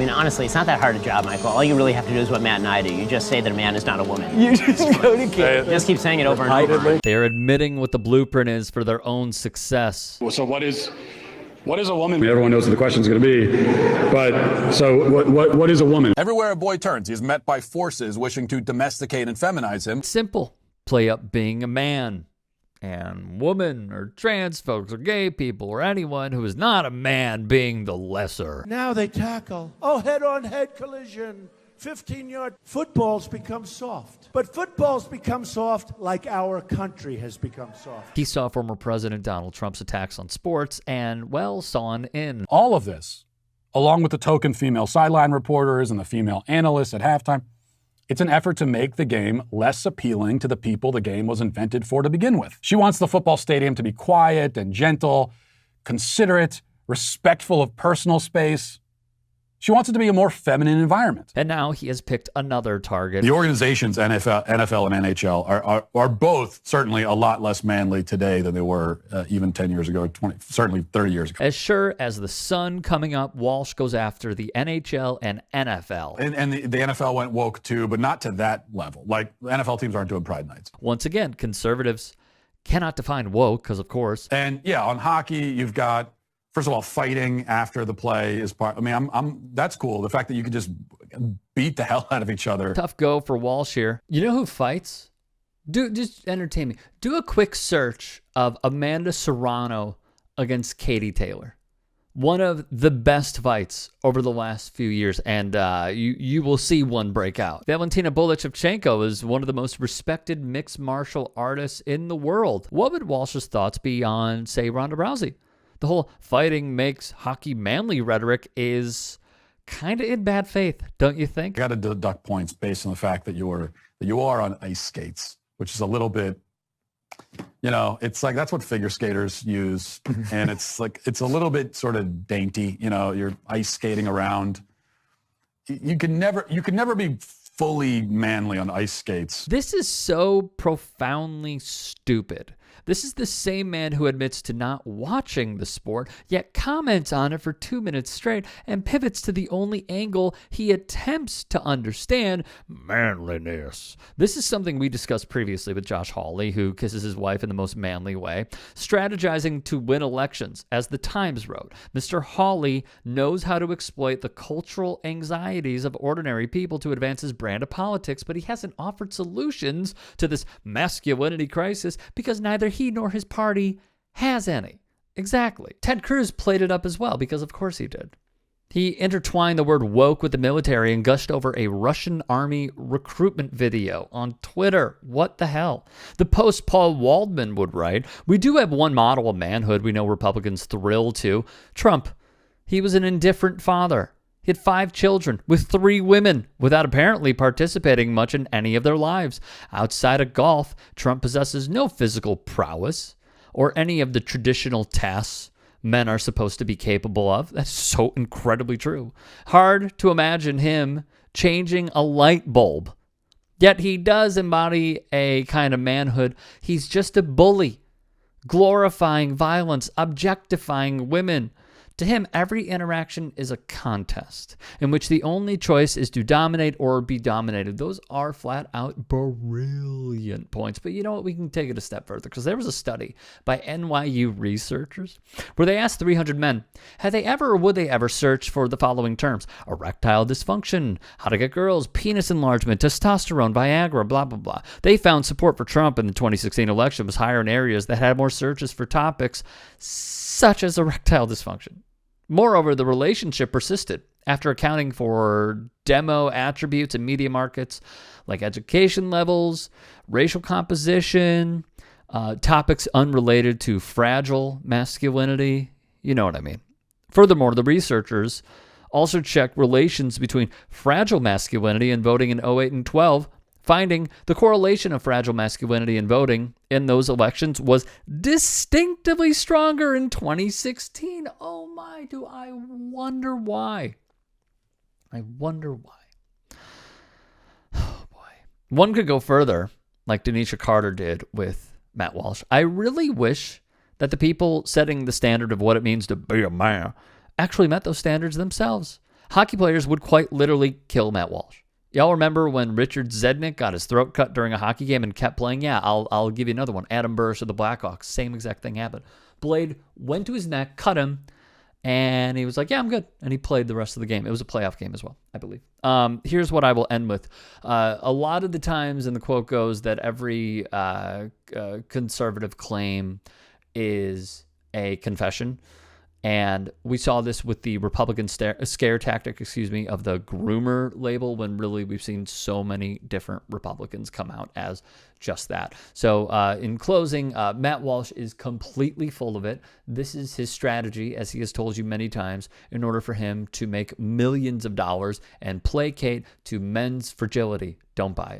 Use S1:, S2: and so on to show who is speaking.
S1: mean, honestly, it's not that hard a job, Michael. All you really have to do is what Matt and I do. You just say that a man is not a woman.
S2: You just go to camp.
S1: Just keep saying it over and over.
S3: They're admitting what the blueprint is for their own success.
S4: So what is a woman? Everyone knows what the question's going to be. But so what is a woman?
S5: Everywhere a boy turns, he is met by forces wishing to domesticate and feminize him.
S3: Simple. Play up being a man. And woman or trans folks or gay people or anyone who is not a man being the lesser.
S6: Now they tackle. Oh, head-on-head collision. 15-yard. Footballs become soft. But footballs become soft like our country has become soft.
S3: He saw former President Donald Trump's attacks on sports and, well, sawn in.
S5: All of this, along with the token female sideline reporters and the female analysts at halftime, it's an effort to make the game less appealing to the people the game was invented for to begin with. She wants the football stadium to be quiet and gentle, considerate, respectful of personal space. She wants it to be a more feminine environment.
S3: And now he has picked another target.
S5: The organizations, NFL and NHL, are both certainly a lot less manly today than they were even 10 years ago, certainly 30 years ago.
S3: As sure as the sun coming up, Walsh goes after the NHL and NFL.
S5: And the NFL went woke too, but not to that level. Like, the NFL teams aren't doing Pride Nights.
S3: Once again, conservatives cannot define woke because, of course.
S5: And yeah, on hockey, you've got, first of all, fighting after the play is part. I mean, that's cool. The fact that you could just beat the hell out of each other.
S3: Tough go for Walsh here. You know who fights? Just entertain me. Do a quick search of Amanda Serrano against Katie Taylor. One of the best fights over the last few years, and you will see one break out. Valentina Bolshevchenko is one of the most respected mixed martial artists in the world. What would Walsh's thoughts be on, say, Ronda Rousey? The whole fighting makes hockey manly rhetoric is kind of in bad faith, don't you think?
S5: You got to deduct points based on the fact that you are on ice skates, which is a little bit, it's like that's what figure skaters use, and it's a little bit sort of dainty. You're ice skating around. You can never be fully manly on ice skates.
S3: This is so profoundly stupid. This is the same man who admits to not watching the sport, yet comments on it for 2 minutes straight and pivots to the only angle he attempts to understand: manliness. This is something we discussed previously with Josh Hawley, who kisses his wife in the most manly way, strategizing to win elections. As the Times wrote, Mr. Hawley knows how to exploit the cultural anxieties of ordinary people to advance his brand of politics, but he hasn't offered solutions to this masculinity crisis because neither he nor his party has any. Exactly. Ted Cruz played it up as well, because of course he did. He intertwined the word woke with the military and gushed over a Russian army recruitment video on Twitter. What the hell? The Post Paul Waldman would write, "We do have one model of manhood we know Republicans thrill to. Trump. He was an indifferent father. He had 5 children with 3 women without apparently participating much in any of their lives. Outside of golf, Trump possesses no physical prowess or any of the traditional tasks men are supposed to be capable of." That's so incredibly true. Hard to imagine him changing a light bulb. Yet he does embody a kind of manhood. He's just a bully, glorifying violence, objectifying women. To him, every interaction is a contest in which the only choice is to dominate or be dominated. Those are flat out brilliant points. But you know what? We can take it a step further, because there was a study by NYU researchers where they asked 300 men, had they ever or would they ever search for the following terms: erectile dysfunction, how to get girls, penis enlargement, testosterone, Viagra, blah, blah, blah. They found support for Trump in the 2016 election was higher in areas that had more searches for topics such as erectile dysfunction. Moreover, the relationship persisted after accounting for demo attributes in media markets like education levels, racial composition, topics unrelated to fragile masculinity. You know what I mean. Furthermore, the researchers also checked relations between fragile masculinity and voting in 2008 and 2012, finding the correlation of fragile masculinity and voting in those elections was distinctively stronger in 2016. Oh my, do I wonder why? I wonder why. Oh boy. One could go further, like Denisha Carter did with Matt Walsh. I really wish that the people setting the standard of what it means to be a man actually met those standards themselves. Hockey players would quite literally kill Matt Walsh. Y'all remember when Richard Zednik got his throat cut during a hockey game and kept playing? Yeah, I'll give you another one. Adam Burris of the Blackhawks, same exact thing happened. Blade went to his neck, cut him, and he was like, yeah, I'm good. And he played the rest of the game. It was a playoff game as well, I believe. Here's what I will end with. A lot of the times, and the quote goes, that every conservative claim is a confession. And we saw this with the Republican scare tactic, of the groomer label, when really we've seen so many different Republicans come out as just that. So in closing, Matt Walsh is completely full of it. This is his strategy, as he has told you many times, in order for him to make millions of dollars and placate to men's fragility. Don't buy it.